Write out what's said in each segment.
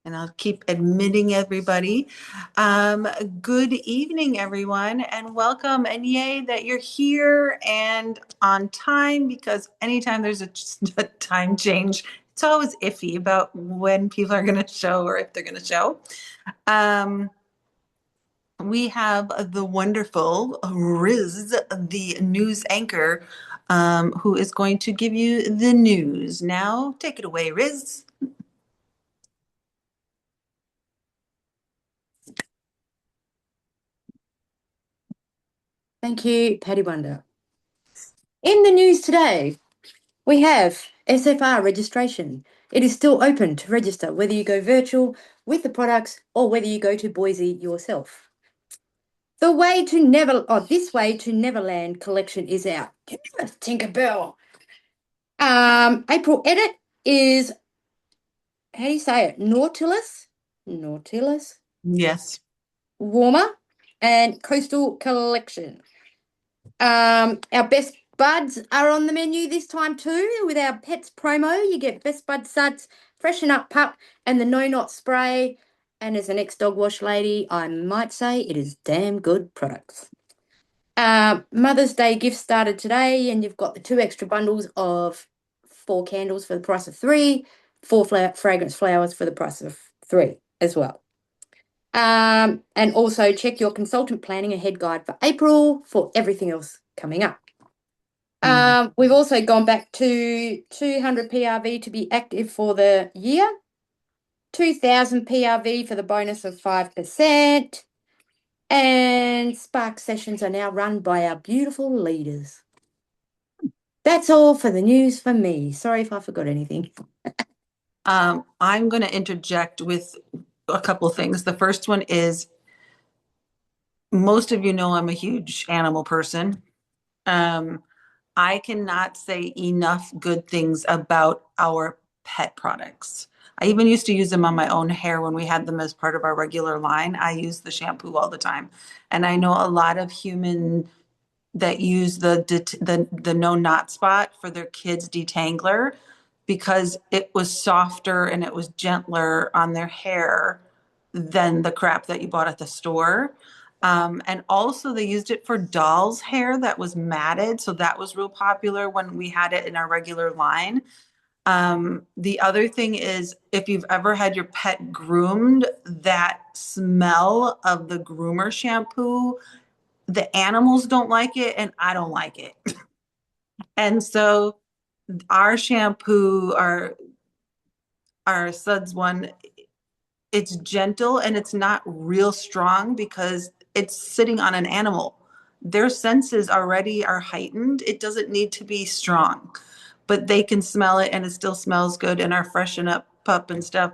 And I'll keep admitting everybody. Um, Good evening, everyone, and welcome. And yay that you're here and on time because anytime there's a time change, it's always iffy about when people are going to show or if they're going to show. Um, we have the wonderful Riz, the news anchor, who is going to give you the news. Now, take it away, Riz. Thank you, Patty Wonder. In the news today, we have SFR registration. It is still open to register whether you go virtual with the products or whether you go to Boise yourself. This Way to Neverland collection is out. Tinkerbell. April edit is, how do you say it? Nautilus, Yes. Warmer, and Coastal Collection. Our Best Buds are on the menu this time too with our Pets promo. You get Best Bud Suds, Freshen Up Pup, and the No Knot Spray. And as an ex-dog wash lady, I might say it is damn good products. Mother's Day gift started today, and you've got the 2 extra bundles of 4 candles for the price of 3, 4 fragrance flowers for the price of 3 as well. And also check your consultant planning ahead guide for April for everything else coming up. We've also gone back to 200 PRV to be active for the year, 2,000 PRV for the bonus of 5%, and Spark sessions are now run by our beautiful leaders. That's all for the news for me. Sorry if I forgot anything. I'm going to interject with a couple of things. The first one is most of you know I'm a huge animal person. Um, I cannot say enough good things about our pet products. I even used to use them on my own hair when we had them as part of our regular line. I use the shampoo all the time. And I know a lot of human that use the no knot spot for their kids detangler because it was softer and it was gentler on their hair than the crap that you bought at the store. And also they used it for dolls' hair that was matted. So that was real popular when we had it in our regular line. The other thing is if you've ever had your pet groomed, that smell of the groomer shampoo, the animals don't like it and I don't like it. And so our shampoo, our Suds one, it's gentle and it's not real strong because it's sitting on an animal. Their senses already are heightened. It doesn't need to be strong, but they can smell it and it still smells good and our freshen up pup and stuff.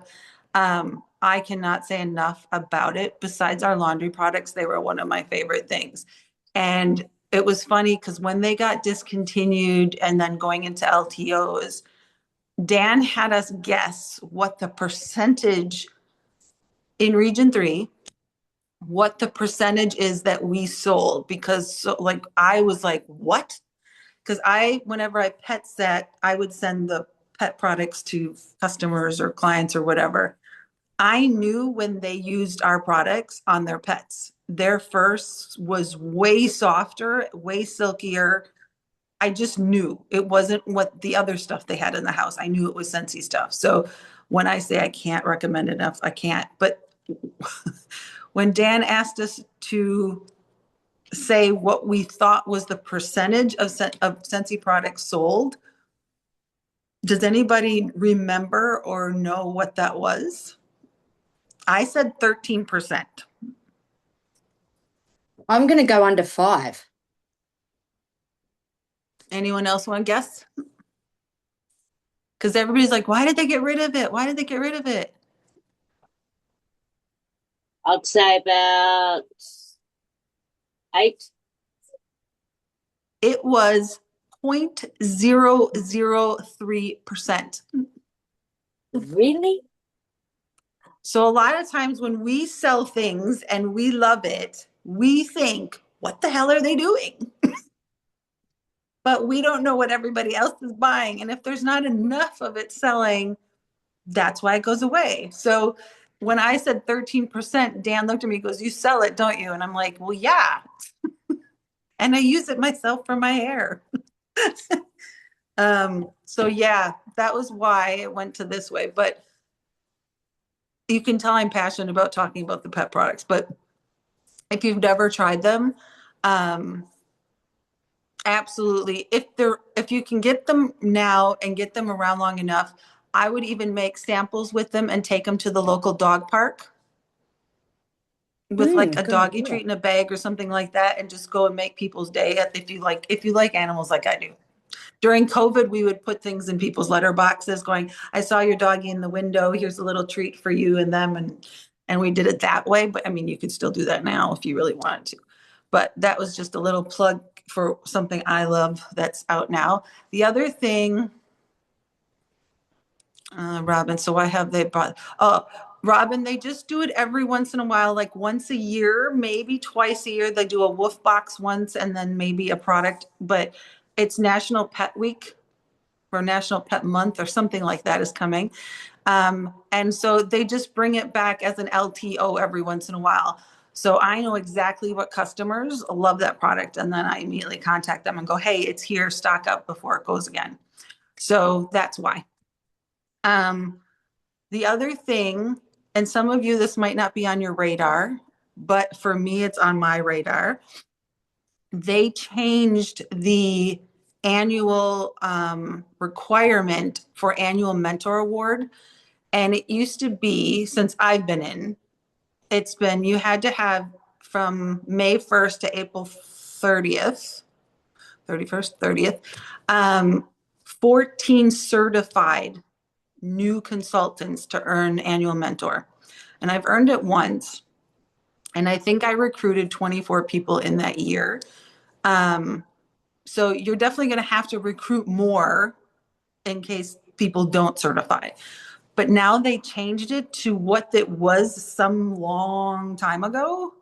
I cannot say enough about it. Besides our laundry products, they were one of my favorite things. And it was funny because when they got discontinued and then going into LTOs, Dan had us guess what the percentage in region 3, what the percentage is that we sold because so like I was like, what? Because whenever I pet set, I would send the pet products to customers or clients or whatever. I knew when they used our products on their pets. Their fur was way softer, way silkier. I just knew it wasn't what the other stuff they had in the house. I knew it was Scentsy stuff. So when I say I can't recommend enough, I can't. But when Dan asked us to say what we thought was the percentage of Scentsy products sold, does anybody remember or know what that was? I said 13%. I'm going to go under 5. Anyone else want to guess? Because everybody's like, why did they get rid of it? Why did they get rid of it? I'd say about 8. It was 0.003%. Really? So a lot of times when we sell things and we love it, we think, what the hell are they doing? But we don't know what everybody else is buying. And if there's not enough of it selling, that's why it goes away. So when I said 13%, Dan looked at me and goes, you sell it, don't you? And I'm like, well, yeah. And I use it myself for my hair. So yeah, that was why it went to this way. But you can tell I'm passionate about talking about the pet products. But if you've never tried them, um, absolutely. If you can get them now and get them around long enough, I would even make samples with them and take them to the local dog park with like a Good doggy idea. treat in a bag or something like that, and just go and make people's day if you like animals like I do. During COVID, we would put things in people's letter boxes going, I saw your doggy in the window. Here's a little treat for you and them. And we did it that way. But I mean, you could still do that now if you really wanted to. But that was just a little plug for something I love that's out now. The other thing, Robin, so why have they brought, oh, Robin, they just do it every once in a while, like once a year, maybe twice a year. They do a wolf box once and then maybe a product, but it's National Pet Week or National Pet Month or something like that is coming. And so they just bring it back as an LTO every once in a while. So I know exactly what customers love that product. And then I immediately contact them and go, hey, it's here, stock up before it goes again. So that's why. The other thing, and some of you, this might not be on your radar, but for me, it's on my radar. They changed the annual requirement for annual mentor award. And it used to be, since I've been in, it's been, you had to have from May 1st to April 30th, 31st, 30th, 14 certified new consultants to earn annual mentor. And I've earned it once. And I think I recruited 24 people in that year. So you're definitely going to have to recruit more in case people don't certify. But now they changed it to what it was some long time ago.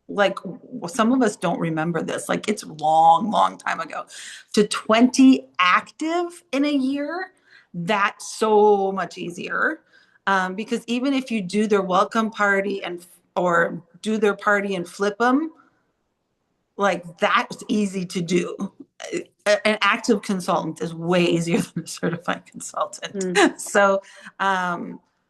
Like some of us don't remember this. Like it's long, long time ago. To 20 active in a year, that's so much easier. Because even if you do their welcome party or do their party and flip them, like that's easy to do. An active consultant is way easier than a certified consultant. So,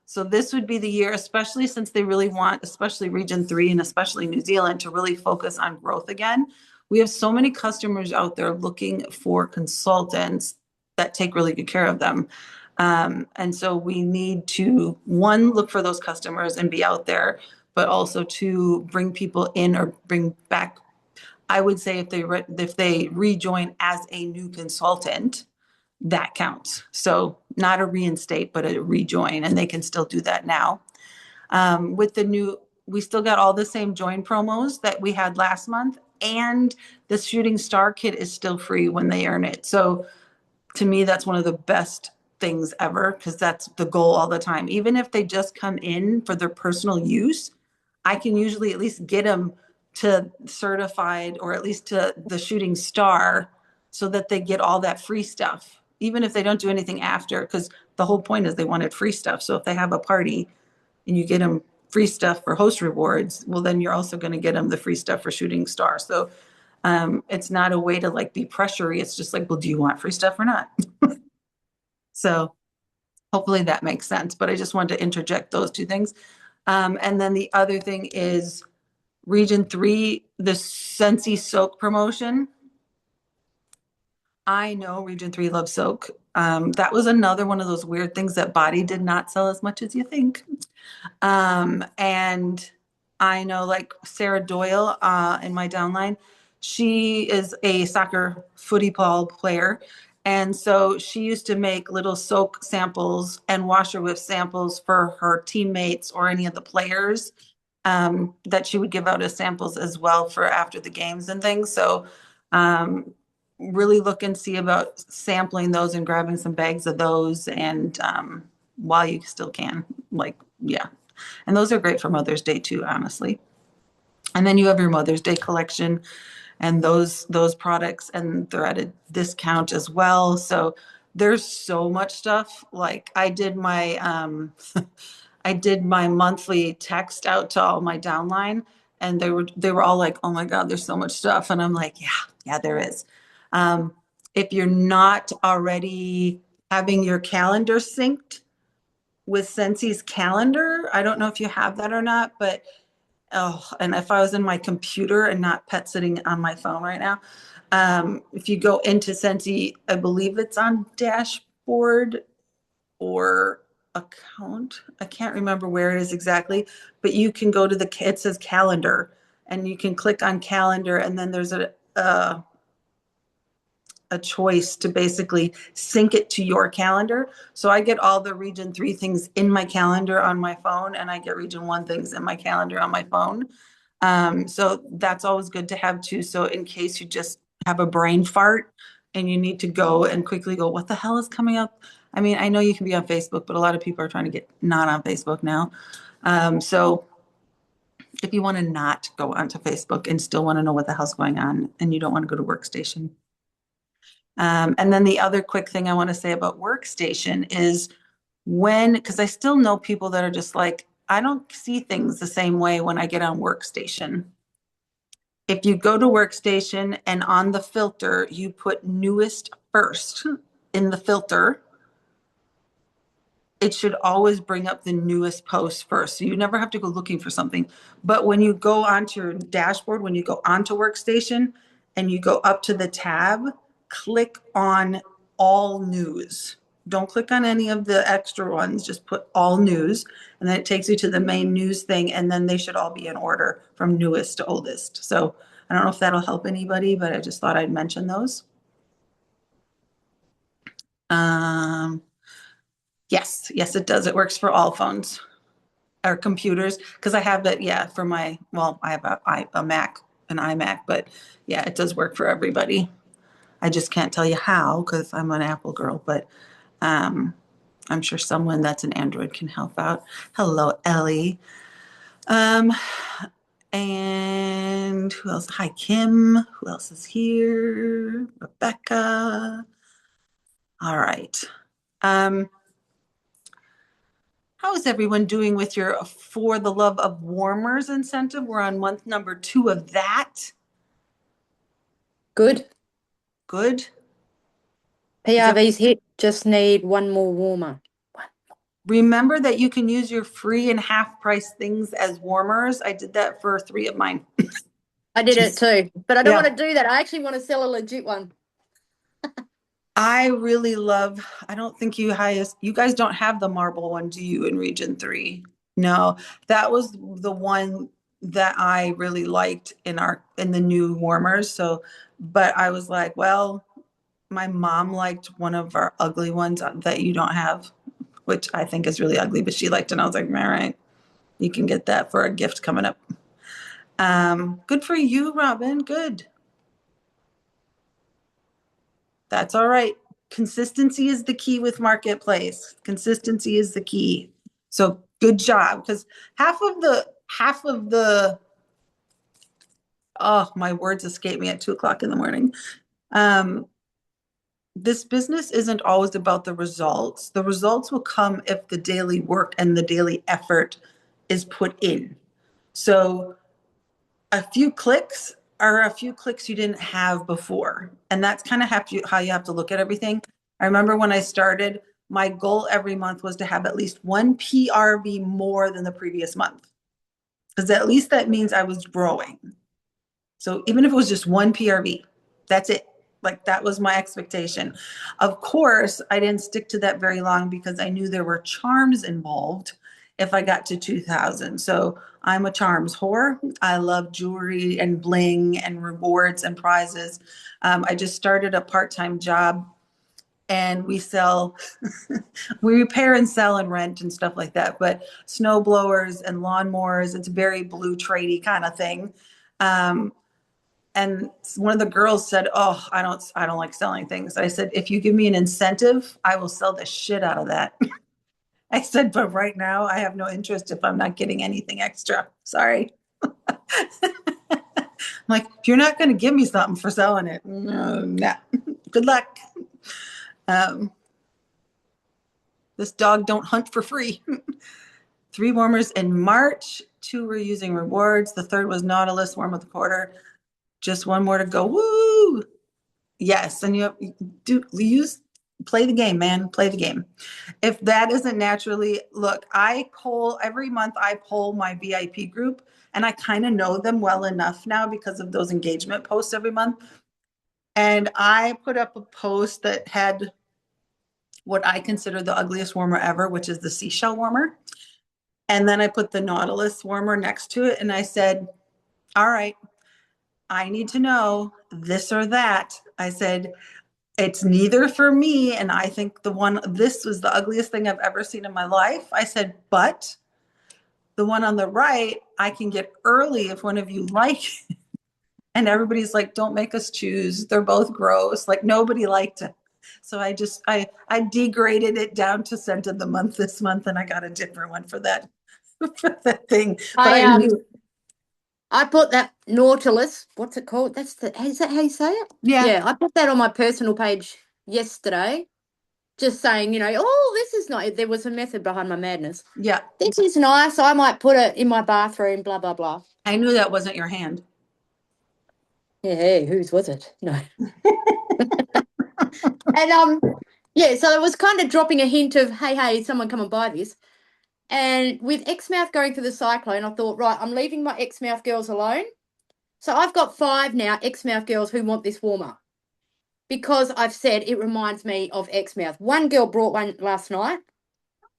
so this would be the year, especially since they really want, especially Region 3 and especially New Zealand, to really focus on growth again. We have so many customers out there looking for consultants that take really good care of them. And so we need to, one, look for those customers and be out there, but also to bring people in or bring back. I would say if they rejoin as a new consultant, that counts. So not a reinstate, but a rejoin, and they can still do that now. With the new, we still got all the same join promos that we had last month, and the Shooting Star kit is still free when they earn it. So to me, that's one of the best things ever because that's the goal all the time. Even if they just come in for their personal use, I can usually at least get them to certified or at least to the Shooting Star so that they get all that free stuff, even if they don't do anything after, because the whole point is they wanted free stuff. So if they have a party and you get them free stuff for host rewards, well, then you're also going to get them the free stuff for Shooting Star. So it's not a way to like be pressury. It's just like, well, do you want free stuff or not? So hopefully that makes sense. But I just wanted to interject those two things. And then the other thing is Region 3, the Scentsy Soak promotion. I know Region 3 loves soak. That was another one of those weird things that Body did not sell as much as you think. And I know like Sarah Doyle in my downline, she is a soccer footy ball player. And so she used to make little soak samples and washer whiff samples for her teammates or any of the players that she would give out as samples as well for after the games and things. So really look and see about sampling those and grabbing some bags of those and while you still can, like, yeah. And those are great for Mother's Day too, honestly. And then you have your Mother's Day collection and those products, and they're at a discount as well. So There's so much stuff. Like I did my I did my monthly text out to all my downline, and they were all like, "Oh my God, there's so much stuff." And I'm like, "Yeah, yeah, there is." Um, if you're not already having your calendar synced with Scentsy's calendar, I don't know if you have that or not, but oh, and if I was in my computer and not pet sitting on my phone right now, if you go into Scentsy, I believe it's on dashboard or account. I can't remember where it is exactly, but you can go to it says calendar, and you can click on calendar, and then there's a choice to basically sync it to your calendar. So I get all the region 3 things in my calendar on my phone, and I get region 1 things in my calendar on my phone. So that's always good to have too. So in case you just have a brain fart and you need to go and quickly go, what the hell is coming up? I mean, I know you can be on Facebook, but a lot of people are trying to get not on Facebook now. So if you want to not go onto Facebook and still want to know what the hell's going on and you don't want to go to Workstation. And then the other quick thing I want to say about Workstation is because I still know people that are just like, I don't see things the same way when I get on Workstation. If you go to Workstation and on the filter, you put newest first in the filter, it should always bring up the newest post first. So you never have to go looking for something. But when you go onto your dashboard, when you go onto Workstation and you go up to the tab, click on all news. Don't click on any of the extra ones, just put all news. And then it takes you to the main news thing. And then they should all be in order from newest to oldest. So I don't know if that'll help anybody, but I just thought I'd mention those. Yes, yes, it does. It works for all phones or computers because I have that, yeah, for I have a Mac, an iMac, but yeah, it does work for everybody. I just can't tell you how because I'm an Apple girl, but um, I'm sure someone that's an Android can help out. Hello, Ellie. Um, and who else? Hi, Kim. Who else is here? Rebecca. All right. Um, how is everyone doing with your For the Love of Warmers incentive? We're on month number 2 of that. Good. Good. PRV's hit. Just need one more warmer. Remember that you can use your free and half price things as warmers. I did that for 3 of mine. I did it too, but I don't Yeah. want to do that. I actually want to sell a legit one. I really love, I don't think you guys don't have the marble one, do you, in region 3? No, that was the one that I really liked in the new warmers. So, but I was like, well, my mom liked one of our ugly ones that you don't have, which I think is really ugly, but she liked it. And I was like, all right, you can get that for a gift coming up. Good for you, Robin. Good. That's all right. Consistency is the key with Marketplace. Consistency is the key. So good job. Because half of the, oh, my words escape me at 2 o'clock in the morning. This business isn't always about the results. The results will come if the daily work and the daily effort is put in. So a few clicks are a few clicks you didn't have before. And that's kind of how you have to look at everything. I remember when I started, my goal every month was to have at least one PRV more than the previous month. Because at least that means I was growing. So even if it was just one PRV, that's it. Like that was my expectation. Of course, I didn't stick to that very long because I knew there were charms involved if I got to 2000. So I'm a charms whore. I love jewelry and bling and rewards and prizes. I just started a part-time job and we sell, we repair and sell and rent and stuff like that. But snow blowers and lawnmowers, it's very blue tradey kind of thing. And one of the girls said, "Oh, I don't like selling things." I said, "If you give me an incentive, I will sell the shit out of that." I said, "But right now, I have no interest if I'm not getting anything extra. Sorry." I'm like, if you're not going to give me something for selling it, no, nah. Good luck. This dog don't hunt for free. 3 warmers in March. 2 were using rewards. The third was Nautilus warm with a quarter. Just 1 more to go. Woo! Yes, and play the game, man. Play the game. If that isn't naturally, look, every month I poll my VIP group, and I kind of know them well enough now because of those engagement posts every month. And I put up a post that had what I consider the ugliest warmer ever, which is the seashell warmer. And then I put the Nautilus warmer next to it. And I said, all right, I need to know this or that. I said, it's neither for me. And I think this was the ugliest thing I've ever seen in my life. I said, but the one on the right, I can get early if one of you like it. And everybody's like, don't make us choose. They're both gross. Like nobody liked it. So I degraded it down to scent of the month this month, and I got a different one for that for that thing. But I knew. I put that Nautilus, what's it called? Is that how you say it? Yeah. I put that on my personal page yesterday, just saying, oh, this is nice. There was a method behind my madness. Yeah. This is nice. I might put it in my bathroom, blah, blah, blah. I knew that wasn't your hand. Yeah, hey, whose was it? No. And so it was kind of dropping a hint of, hey, someone come and buy this. And with Exmouth going through the cyclone, I thought, right, I'm leaving my Exmouth girls alone. So I've got 5 now Exmouth girls who want this warmer because I've said it reminds me of Exmouth. 1 girl brought one last night.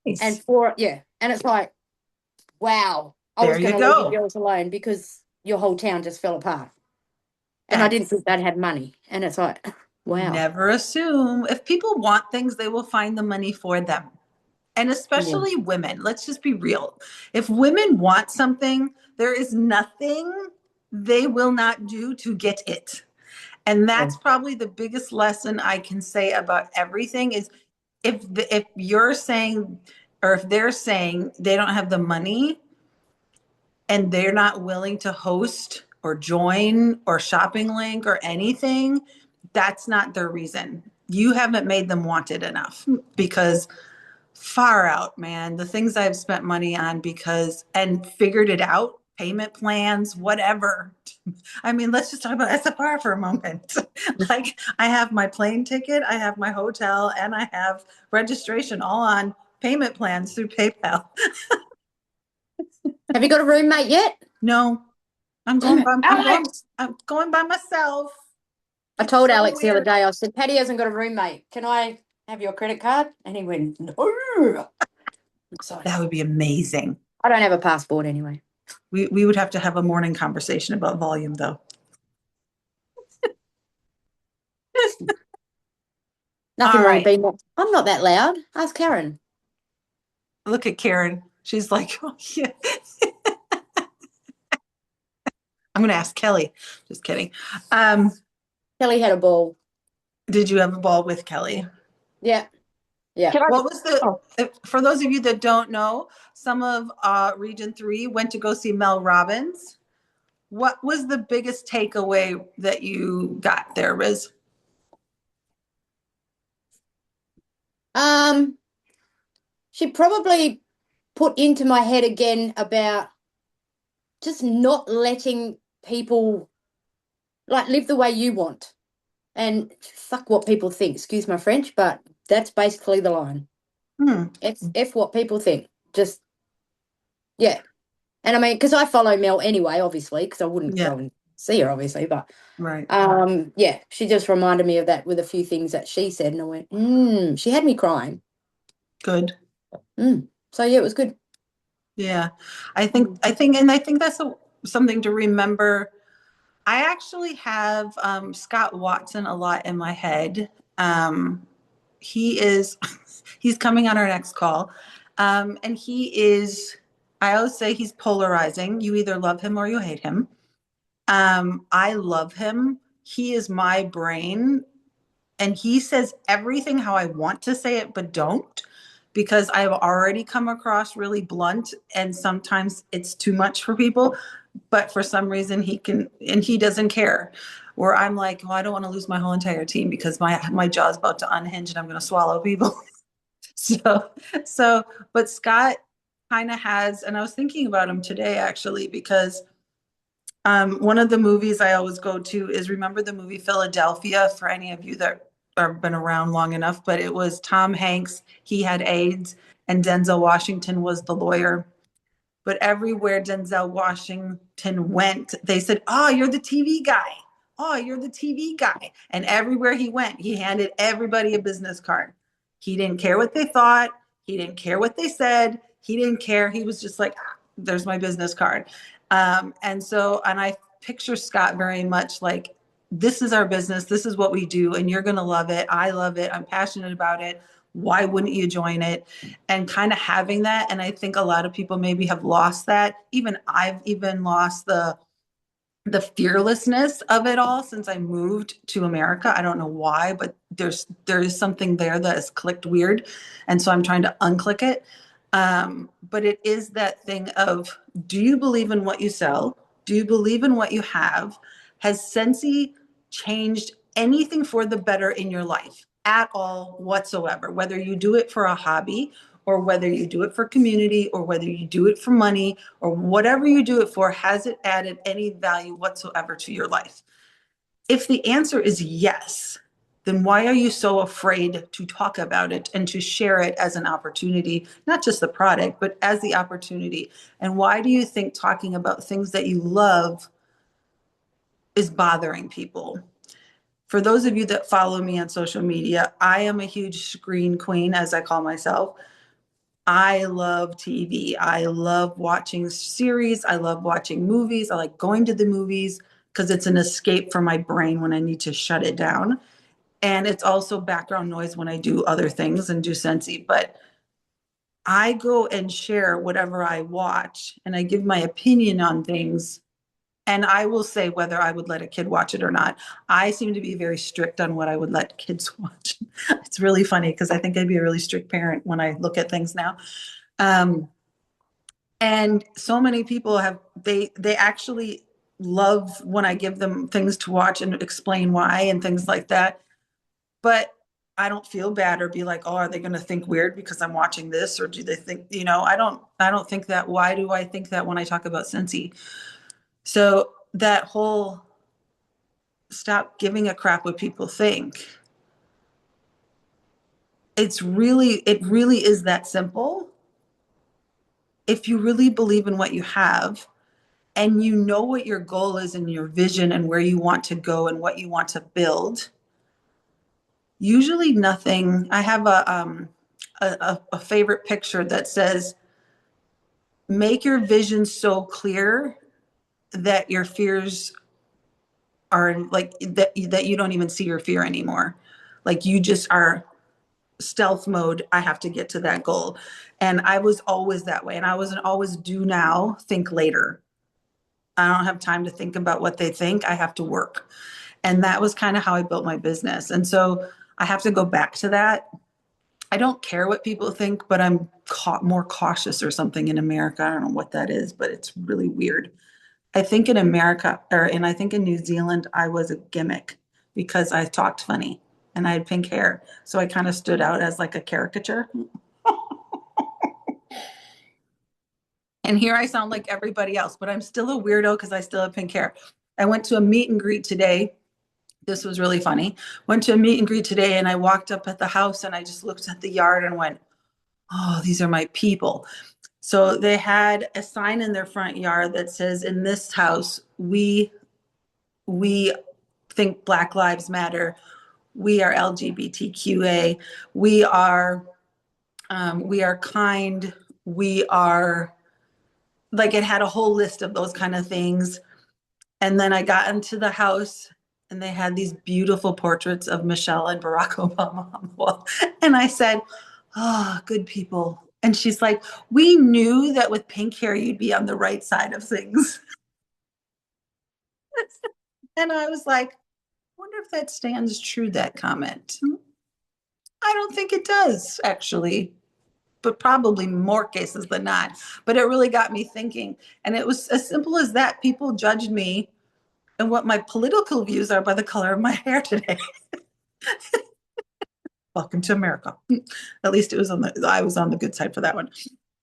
Nice. And 4, and it's like, wow, I was going to leave you girls alone because your whole town just fell apart. And I didn't think they'd have money. And it's like, wow. Never assume. If people want things, they will find the money for them. And especially women. Let's just be real. If women want something, there is nothing they will not do to get it. And that's probably the biggest lesson I can say about everything is if you're saying, or if they're saying they don't have the money and they're not willing to host or join or shopping link or anything, that's not their reason. You haven't made them want it enough because far out, man, the things I've spent money on and figured it out, payment plans, whatever. I mean, let's just talk about SFR for a moment. Like I have my plane ticket, I have my hotel, and I have registration all on payment plans through PayPal. Have you got a roommate yet? No, I'm going by myself. I told Alex the other day, I said, Patty hasn't got a roommate. Can I have your credit card? And he went, no. That would be amazing. I don't have a passport anyway. We would have to have a morning conversation about volume, though. Nothing wrong with being. I'm not that loud. Ask Karen. Look at Karen. She's like, oh, yeah. I'm going to ask Kelly. Just kidding. Kelly had a ball. Did you have a ball with Kelly? Yeah. Yeah. What was for those of you that don't know, some of Region 3 went to go see Mel Robbins. What was the biggest takeaway that you got there, Riz? She probably put into my head again about just not letting people live the way you want and fuck what people think. Excuse my French, but that's basically the line. F what people think. Just, yeah. And I mean, because I follow Mel anyway, obviously, because I wouldn't go and see her, obviously, but right. She just reminded me of that with a few things that she said, and I went, she had me crying. Good. So yeah, it was good. Yeah, I think that's something to remember. I actually have Scott Watson a lot in my head. He's coming on our next call, and I always say he's polarizing. You either love him or you hate him. I love him. He is my brain, and he says everything how I want to say it, but don't. Because I've already come across really blunt and sometimes it's too much for people, but for some reason he doesn't care. Where I'm like, well, I don't want to lose my whole entire team because my jaw's about to unhinge and I'm going to swallow people. So, but Scott kind of has, and I was thinking about him today actually, because one of the movies I always go to is, remember the movie Philadelphia, for any of you that have been around long enough, but it was Tom Hanks, he had AIDS, and Denzel Washington was the lawyer. But everywhere Denzel Washington went, they said, "Oh, you're the TV guy. Oh, you're the TV guy." And everywhere he went, he handed everybody a business card. He didn't care what they thought. He didn't care what they said. He didn't care. He was just like, "Ah, there's my business card." And I picture Scott very much like, this is our business. This is what we do. And you're going to love it. I love it. I'm passionate about it. Why wouldn't you join it? And kind of having that. And I think a lot of people maybe have lost that. Even I've even lost the fearlessness of it all since I moved to America. I don't know why, but there is something there that has clicked weird. And so I'm trying to unclick it. But it is that thing of, do you believe in what you sell? Do you believe in what you have? Has Scentsy changed anything for the better in your life at all whatsoever? Whether you do it for a hobby, or whether you do it for community, or whether you do it for money, or whatever you do it for, has it added any value whatsoever to your life? If the answer is yes, then why are you so afraid to talk about it and to share it as an opportunity, not just the product, but as the opportunity? And why do you think talking about things that you love is bothering people? For those of you that follow me on social media, I am a huge screen queen, as I call myself. I love TV. I love watching series. I love watching movies. I like going to the movies because it's an escape for my brain when I need to shut it down. And it's also background noise when I do other things and do Scentsy. But I go and share whatever I watch, and I give my opinion on things. And I will say whether I would let a kid watch it or not. I seem to be very strict on what I would let kids watch. It's really funny because I think I'd be a really strict parent when I look at things now. Um, and so many people have, they actually love when I give them things to watch and explain why and things like that. But I don't feel bad or be like, oh, are they going to think weird because I'm watching this? Or do they think, I don't think that. Why do I think that when I talk about Scentsy? So that whole stop giving a crap what people think. It really is that simple. If you really believe in what you have, and you know what your goal is and your vision and where you want to go and what you want to build, usually nothing. I have a favorite picture that says, make your vision so clear that your fears are like that you don't even see your fear anymore. Like you just are stealth mode. I have to get to that goal. And I was always that way. And I wasn't always do now, think later. I don't have time to think about what they think. I have to work. And that was kind of how I built my business. And so I have to go back to that. I don't care what people think, but I'm more cautious or something in America. I don't know what that is, but it's really weird. I think in America, and I think in New Zealand, I was a gimmick because I talked funny and I had pink hair. So I kind of stood out as like a caricature. And here I sound like everybody else, but I'm still a weirdo because I still have pink hair. I went to a meet and greet today. This was really funny. Went to a meet and greet today, and I walked up at the house and I just looked at the yard and went, oh, these are my people. So they had a sign in their front yard that says, in this house, we think Black Lives Matter. We are LGBTQA. We are kind. We are, like, it had a whole list of those kind of things. And then I got into the house and they had these beautiful portraits of Michelle and Barack Obama on the wall. And I said, oh, good people. And she's like, we knew that with pink hair, you'd be on the right side of things. And I was like, I wonder if that stands true, that comment. I don't think it does, actually, but probably more cases than not. But it really got me thinking. And it was as simple as that. People judged me and what my political views are by the color of my hair today. welcome to America. At least I was on the good side for that one.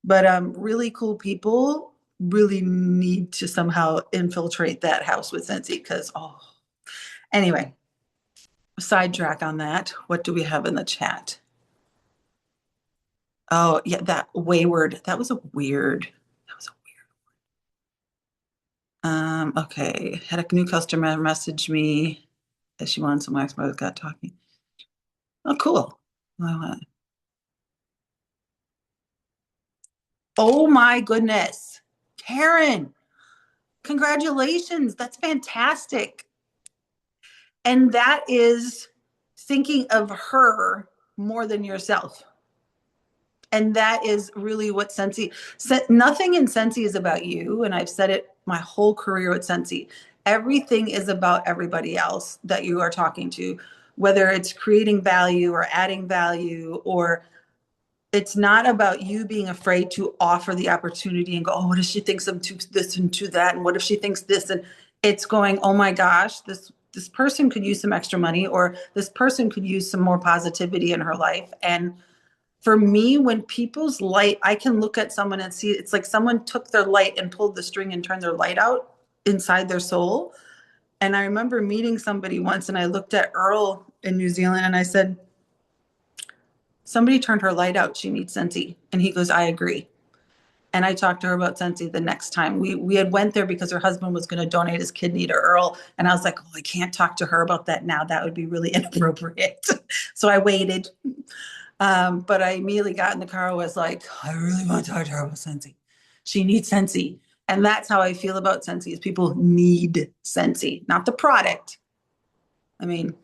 But really cool people really need to somehow infiltrate that house with Scentsy because, anyway, sidetrack on that. What do we have in the chat? Oh, yeah, that wayward. That was a weird. Okay. Had a new customer message me that she wanted some wax, but I got talking. Oh, cool. Oh my goodness. Karen, congratulations. That's fantastic. And that is thinking of her more than yourself. And that is really what Scentsy, nothing in Scentsy is about you. And I've said it my whole career with Scentsy. Everything is about everybody else that you are talking to, whether it's creating value or adding value, or it's not about you being afraid to offer the opportunity and go, oh, what if she thinks of this and to that? And what if she thinks this? And it's going, oh my gosh, this person could use some extra money, or this person could use some more positivity in her life. And for me, when people's light, I can look at someone and see it's like someone took their light and pulled the string and turned their light out inside their soul. And I remember meeting somebody once and I looked at Earl in New Zealand and I said, somebody turned her light out. She needs Scentsy. And he goes, I agree. And I talked to her about Scentsy the next time. We had went there because her husband was going to donate his kidney to Earl. And I was like, oh, I can't talk to her about that now. That would be really inappropriate. So I waited. But I immediately got in the car. I was like, I really want to talk to her about Scentsy. She needs Scentsy. And that's how I feel about Scentsy is people need Scentsy, not the product. I mean,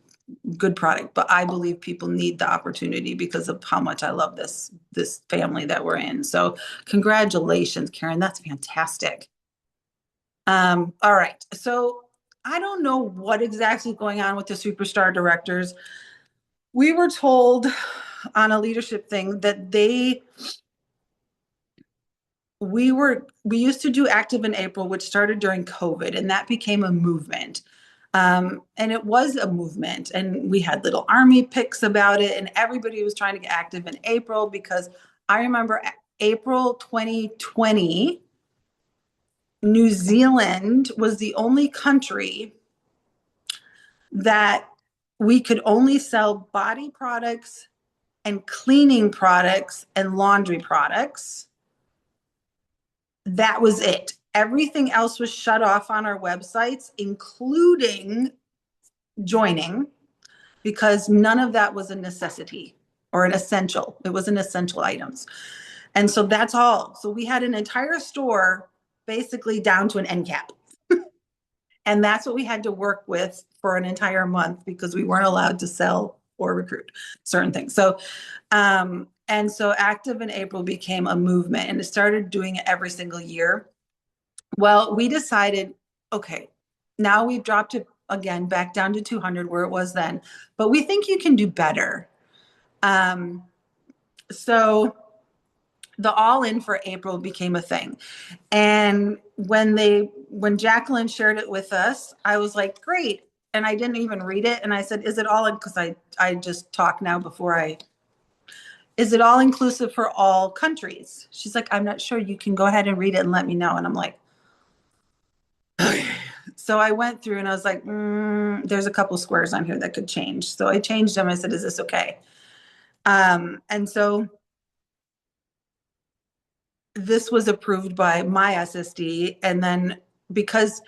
good product, but I believe people need the opportunity because of how much I love this family that we're in. So congratulations, Karen. That's fantastic. All right. So I don't know what exactly is going on with the superstar directors. We were told on a leadership thing that we used to do Active in April, which started during COVID, and that became a movement. And it was a movement, and we had little army pics about it, and everybody was trying to get active in April because I remember April 2020, New Zealand was the only country that we could only sell body products and cleaning products and laundry products. That was it. Everything else was shut off on our websites, including joining, because none of that was a necessity or an essential. It wasn't essential items. And so that's all. So we had an entire store basically down to an end cap. And that's what we had to work with for an entire month because we weren't allowed to sell or recruit certain things. So, and so Active in April became a movement and it started doing it every single year. Well, we decided, okay, now we've dropped it again back down to 200 where it was then, but we think you can do better. So the all in for April became a thing. And when Jacqueline shared it with us, I was like, great. And I didn't even read it. And I said, is it all, because I just talk now is it all inclusive for all countries? She's like, I'm not sure. You can go ahead and read it and let me know. And I'm like, okay. So I went through and I was like, there's a couple squares on here that could change. So I changed them. I said, is this okay? And so this was approved by my SSD. And then because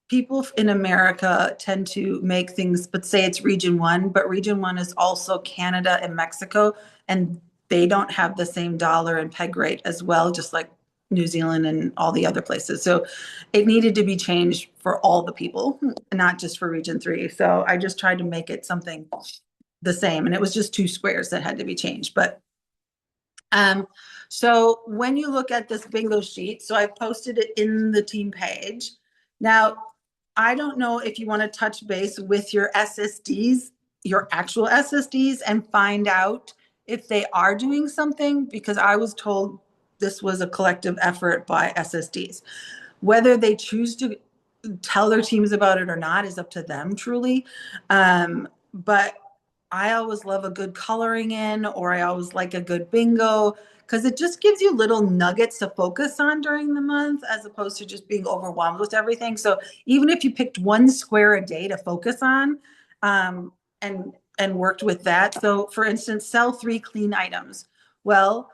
people in America tend to make things, but say it's region 1, but region 1 is also Canada and Mexico, and they don't have the same dollar and peg rate as well, just like New Zealand and all the other places. So it needed to be changed for all the people, not just for region 3. So I just tried to make it something the same, and it was just 2 squares that had to be changed. But so when you look at this bingo sheet, so I posted it in the team page. Now, I don't know if you want to touch base with your SSDs, your actual SSDs, and find out if they are doing something, because I was told this was a collective effort by SSDs. Whether they choose to tell their teams about it or not is up to them truly. But I always love a good coloring in, or I always like a good bingo, because it just gives you little nuggets to focus on during the month as opposed to just being overwhelmed with everything. So even if you picked one square a day to focus on, and worked with that. So for instance, sell 3 clean items. Well,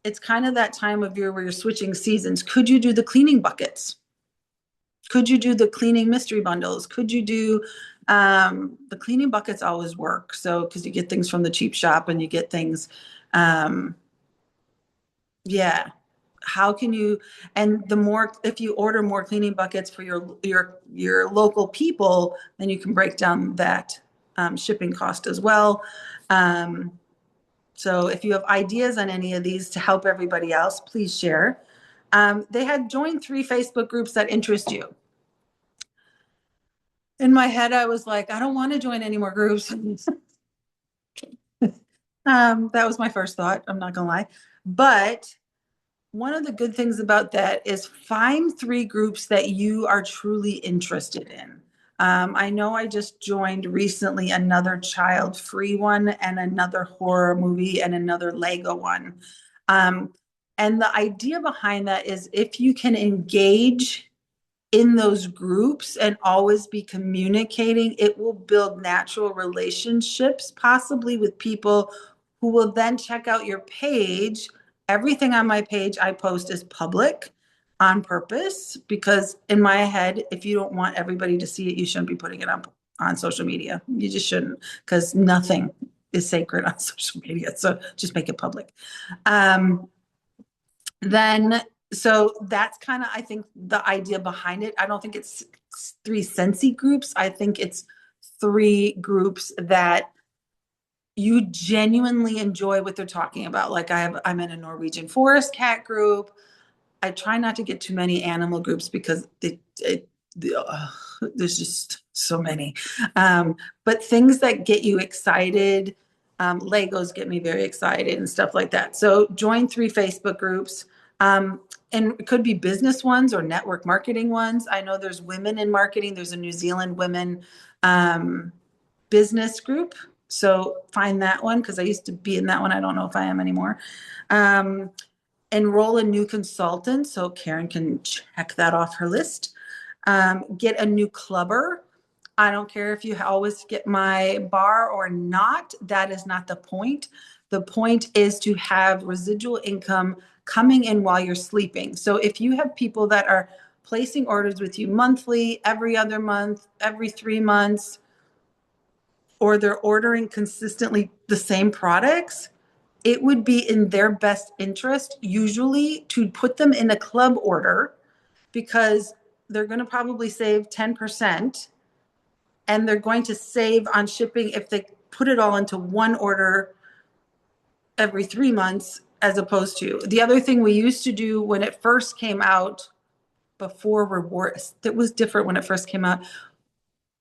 it's kind of that time of year where you're switching seasons. Could you do the cleaning buckets? Could you do the cleaning mystery bundles? Could you do the cleaning buckets always work. So, because you get things from the cheap shop and you get things, um, yeah. How can you, and the more, if you order more cleaning buckets for your local people, then you can break down that shipping cost as well. Um, so if you have ideas on any of these to help everybody else, please share. They had joined 3 Facebook groups that interest you. In my head, I was like, I don't want to join any more groups. That was my first thought. I'm not gonna lie. But one of the good things about that is find 3 groups that you are truly interested in. I know I just joined recently another child-free one and another horror movie and another Lego one. Um, and the idea behind that is if you can engage in those groups and always be communicating, it will build natural relationships, possibly with people who will then check out your page. Everything on my page I post is public on purpose because in my head, if you don't want everybody to see it, you shouldn't be putting it up on social media. You just shouldn't, because nothing is sacred on social media. So just make it public. Then so that's kind of I think the idea behind it. I don't think it's 3 Scentsy groups. I think it's 3 groups that you genuinely enjoy what they're talking about. Like I'm in a Norwegian forest cat group. I try not to get too many animal groups because there's just so many. But things that get you excited, Legos get me very excited and stuff like that. So join 3 Facebook groups. And it could be business ones or network marketing ones. I know there's women in marketing. There's a New Zealand women business group. So find that one because I used to be in that one. I don't know if I am anymore. Enroll a new consultant so Karen can check that off her list. Get a new clubber. I don't care if you always get my bar or not. That is not the point. The point is to have residual income coming in while you're sleeping. So if you have people that are placing orders with you monthly, every other month, every 3 months, or they're ordering consistently the same products, it would be in their best interest usually to put them in a club order because they're going to probably save 10% and they're going to save on shipping if they put it all into one order every 3 months as opposed to the other thing we used to do when it first came out before rewards. That was different when it first came out.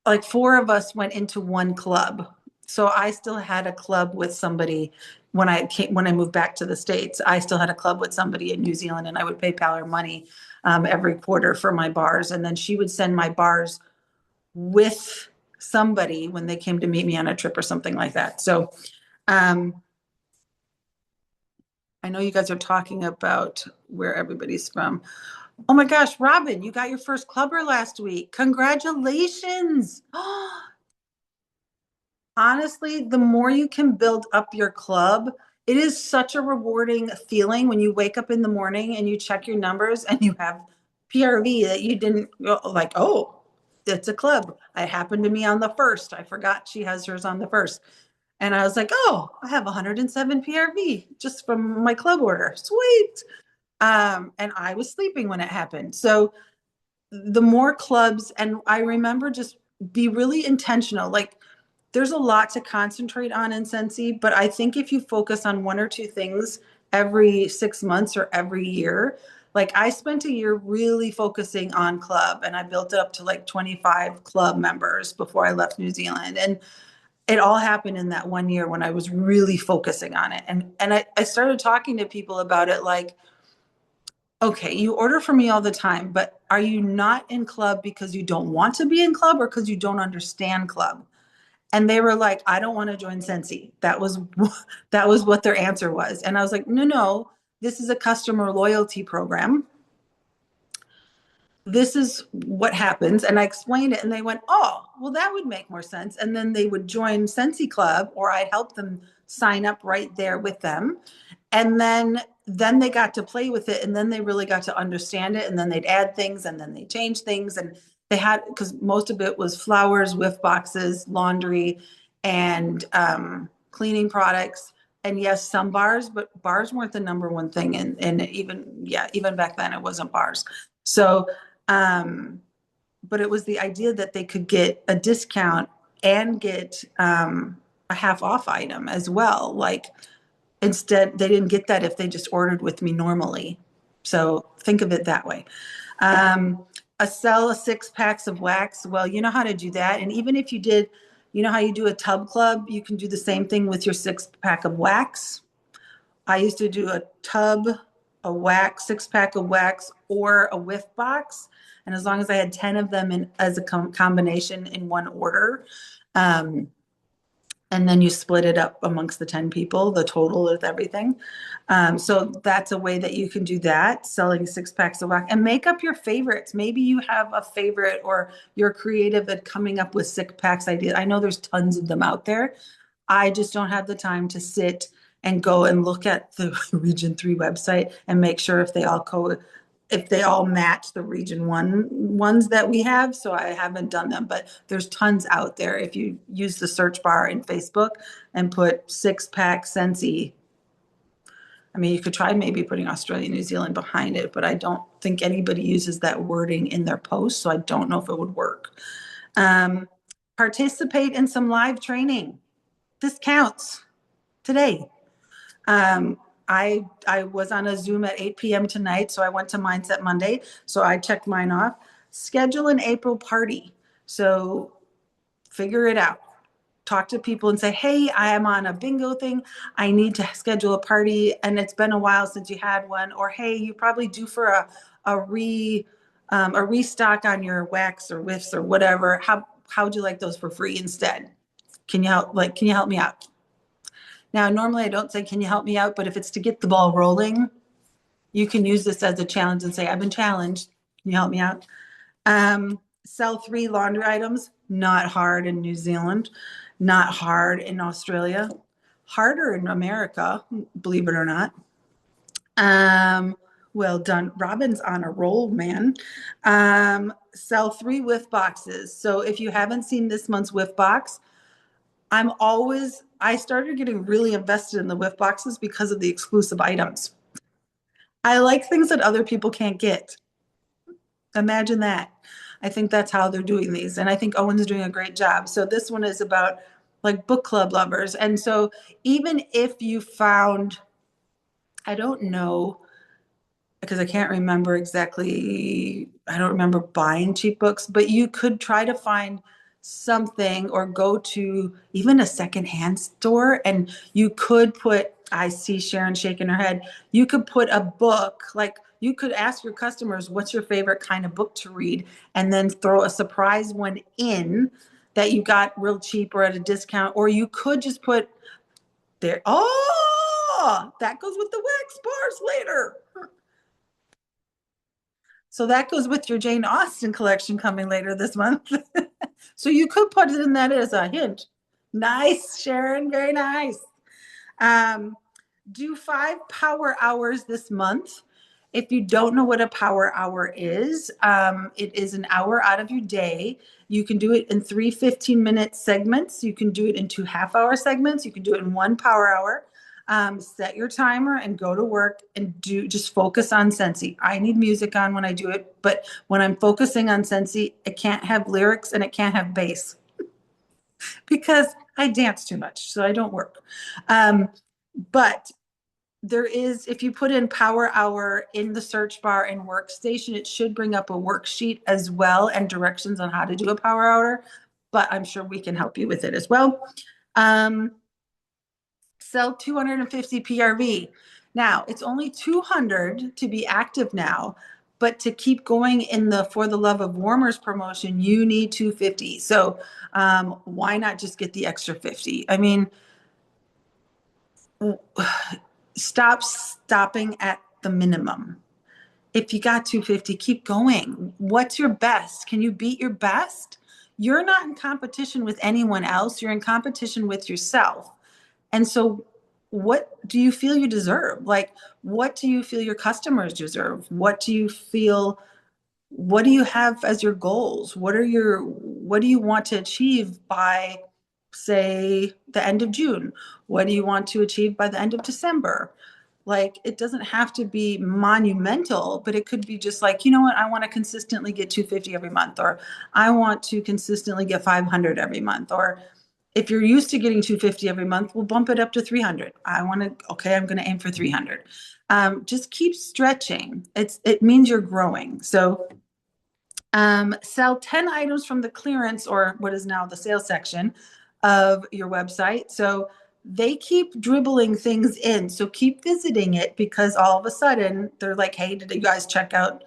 Like 4 of us went into one club. So I still had a club with somebody when I moved back to the States. I still had a club with somebody in New Zealand and I would PayPal her money every quarter for my bars. And then she would send my bars with somebody when they came to meet me on a trip or something like that. So I know you guys are talking about where everybody's from. Oh my gosh, Robin, you got your first clubber last week. Congratulations. Honestly, the more you can build up your club, it is such a rewarding feeling when you wake up in the morning and you check your numbers and you have PRV that you didn't like, oh, it's a club. It happened to me on the first. I forgot she has hers on the first. And I was like, oh, I have 107 PRV just from my club order. Sweet. And I was sleeping when it happened. So the more clubs, and I remember just be really intentional. Like there's a lot to concentrate on in Scentsy, but I think if you focus on 1 or 2 things every 6 months or every year, like I spent a year really focusing on club and I built it up to like 25 club members before I left New Zealand. And it all happened in that 1 year when I was really focusing on it. And I started talking to people about it like, okay, you order from me all the time, but are you not in club because you don't want to be in club or because you don't understand club? And they were like, I don't want to join Scentsy. That was what their answer was. And I was like, no, this is a customer loyalty program. This is what happens. And I explained it and they went, oh, well, that would make more sense. And then they would join Scentsy Club, or I'd help them sign up right there with them. And then they got to play with it, and then they really got to understand it, and then they'd add things, and then they change things. And they had, because most of it was flowers, whiff boxes, laundry, and cleaning products. And yes, some bars, but bars weren't the number one thing. And even back then it wasn't bars. So but it was the idea that they could get a discount and get a half off item as well. Like, instead, they didn't get that if they just ordered with me normally. So think of it that way. Sell 6 packs of wax. Well, you know how to do that. And even if you did, you know how you do a tub club, you can do the same thing with your 6-pack of wax. I used to do a tub, a wax, 6-pack of wax, or a whiff box. And as long as I had 10 of them in as a combination in one order, and then you split it up amongst the 10 people, the total of everything. So that's a way that you can do that, selling 6 packs of wax, and make up your favorites. Maybe you have a favorite, or you're creative at coming up with 6 packs ideas. I know there's tons of them out there. I just don't have the time to sit and go and look at the Region 3 website and make sure if they all match the Region 1 ones that we have. So I haven't done them, but there's tons out there. If you use the search bar in Facebook and put 6-pack Scentsy, I mean, you could try maybe putting Australia, New Zealand behind it, but I don't think anybody uses that wording in their posts, so I don't know if it would work. Participate in some live training. This counts today. I was on a Zoom at 8 p.m. tonight, so I went to Mindset Monday. So I checked mine off. Schedule an April party. So figure it out. Talk to people and say, hey, I am on a bingo thing. I need to schedule a party, and it's been a while since you had one. Or, hey, you probably due for a restock on your wax or whiffs or whatever. How would you like those for free instead? Can you help me out? Now, normally I don't say, can you help me out? But if it's to get the ball rolling, you can use this as a challenge and say, I've been challenged. Can you help me out? Sell 3 laundry items. Not hard in New Zealand. Not hard in Australia. Harder in America, believe it or not. Well done. Robin's on a roll, man. Sell 3 whiff boxes. So if you haven't seen this month's whiff box, I started getting really invested in the whiff boxes because of the exclusive items. I like things that other people can't get. Imagine that. I think that's how they're doing these. And I think Owen's doing a great job. So this one is about like book club lovers. And so even if you found, I don't know, because I can't remember exactly, I don't remember buying cheap books, but you could try to find something or go to even a secondhand store, and you could put, I see Sharon shaking her head, you could put a book, like you could ask your customers, what's your favorite kind of book to read? And then throw a surprise one in that you got real cheap or at a discount, or you could just put there, oh, that goes with the wax bars later. So that goes with your Jane Austen collection coming later this month. So you could put it in that as a hint. Nice, Sharon, very nice. Do 5 power hours this month. If you don't know what a power hour is, it is an hour out of your day. You can do it in 3 15-minute segments. You can do it in 2 half-hour segments. You can do it in 1 power hour. Set your timer and go to work and just focus on Scentsy. I need music on when I do it, but when I'm focusing on Scentsy, it can't have lyrics and it can't have bass because I dance too much, so I don't work. But there is, if you put in power hour in the search bar and workstation, it should bring up a worksheet as well and directions on how to do a power hour, but I'm sure we can help you with it as well. Sell 250 PRV. Now, it's only 200 to be active now, but to keep going in the For the Love of Warmers promotion, you need 250. So why not just get the extra 50? I mean, stop stopping at the minimum. If you got 250, keep going. What's your best? Can you beat your best? You're not in competition with anyone else. You're in competition with yourself. And so what do you feel you deserve? Like, what do you feel your customers deserve? What do you feel, what do you have as your goals? What do you want to achieve by, say, the end of June? What do you want to achieve by the end of December? Like, it doesn't have to be monumental, but it could be just like, you know what, I want to consistently get 250 every month, or I want to consistently get 500 every month. Or if you're used to getting 250 every month, we'll bump it up to 300. I'm going to aim for 300. Just keep stretching. It means you're growing. So sell 10 items from the clearance, or what is now the sales section of your website. So they keep dribbling things in. So keep visiting it, because all of a sudden they're like, hey, did you guys check out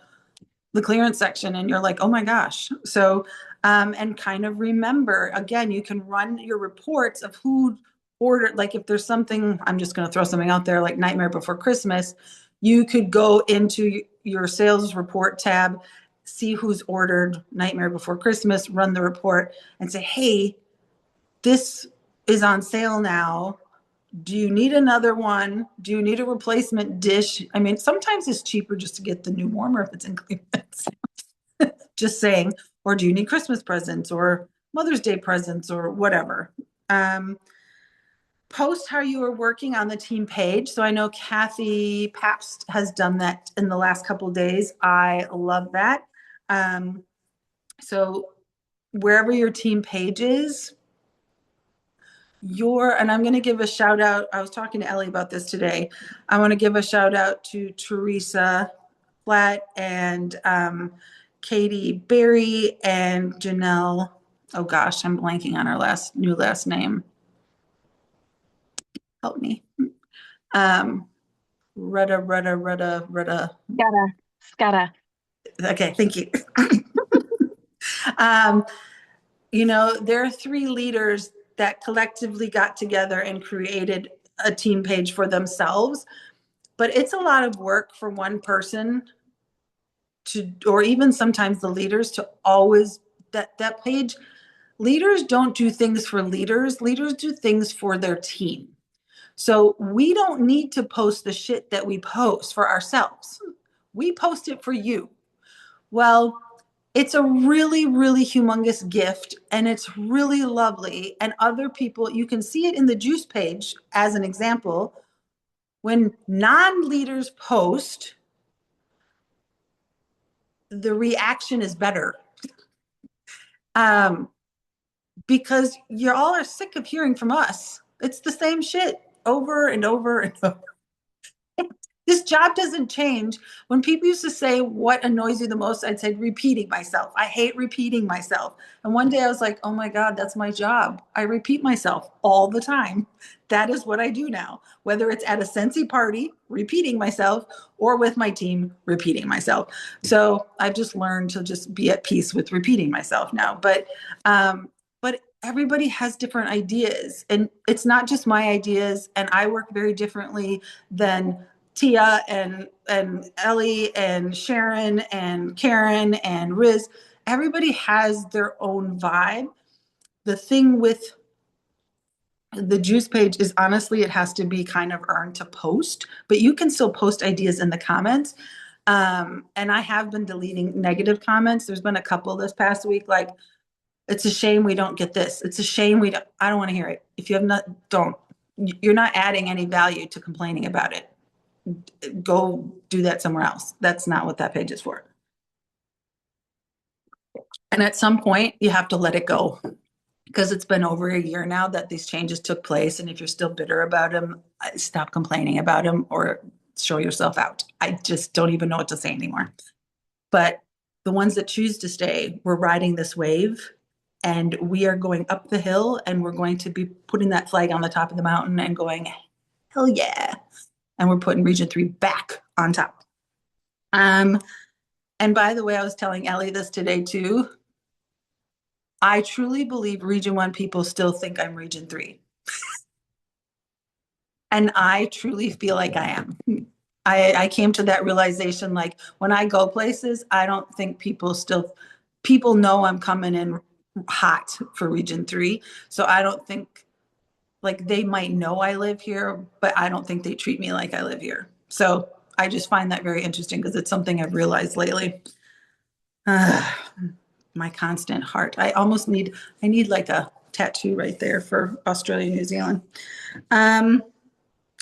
the clearance section? And you're like, oh my gosh. So, and kind of remember, again, you can run your reports of who ordered. Like if there's something, I'm just going to throw something out there, like Nightmare Before Christmas, you could go into your sales report tab, see who's ordered Nightmare Before Christmas, run the report and say, hey, this is on sale now. Do you need another one? Do you need a replacement dish? I mean, sometimes it's cheaper just to get the new warmer if it's in clearance. Just saying. Or do you need Christmas presents or Mother's Day presents or whatever? Post how you are working on the team page. So I know Kathy Pabst has done that in the last couple of days. I love that. So wherever your team page is, and I'm going to give a shout out. I was talking to Ellie about this today. I want to give a shout out to Teresa Flatt and Katie Berry and Janelle. Oh gosh, I'm blanking on her new last name. Help me. Rudda. Scatter. Okay, thank you. There are 3 leaders that collectively got together and created a team page for themselves, but it's a lot of work for one person to, or even sometimes the leaders, to always that page. Leaders don't do things for leaders. Leaders do things for their team. So we don't need to post the shit that we post for ourselves. We post it for you. Well, it's a really, really humongous gift, and it's really lovely. And other people, you can see it in the Juice page as an example. When non-leaders post, the reaction is better. Because you all are sick of hearing from us. It's the same shit over and over and over. This job doesn't change. When people used to say, what annoys you the most? I'd say repeating myself. I hate repeating myself. And one day I was like, oh my God, that's my job. I repeat myself all the time. That is what I do now, whether it's at a Scentsy party, repeating myself, or with my team, repeating myself. So I've just learned to just be at peace with repeating myself now. But everybody has different ideas, and it's not just my ideas. And I work very differently than Tia and Ellie and Sharon and Karen and Riz. Everybody has their own vibe. The thing with the Juice page is, honestly, it has to be kind of earned to post, but you can still post ideas in the comments. And I have been deleting negative comments. There's been a couple this past week, like, it's a shame we don't get this. It's a shame I don't want to hear it. If you have not, don't. You're not adding any value to complaining about it. Go do that somewhere else. That's not what that page is for. And at some point, you have to let it go, because it's been over a year now that these changes took place. And if you're still bitter about them, stop complaining about them or show yourself out. I just don't even know what to say anymore. But the ones that choose to stay, we're riding this wave, and we are going up the hill, and we're going to be putting that flag on the top of the mountain and going, hell yeah. And we're putting Region 3 back on top. And by the way, I was telling Ellie this today too. I truly believe Region 1 people still think I'm Region 3. And I truly feel like I am. I came to that realization, like when I go places, I don't think people know I'm coming in hot for Region 3. So I don't think, like, they might know I live here, but I don't think they treat me like I live here. So I just find that very interesting because it's something I've realized lately. My constant heart. I need like a tattoo right there for Australia, New Zealand. Um,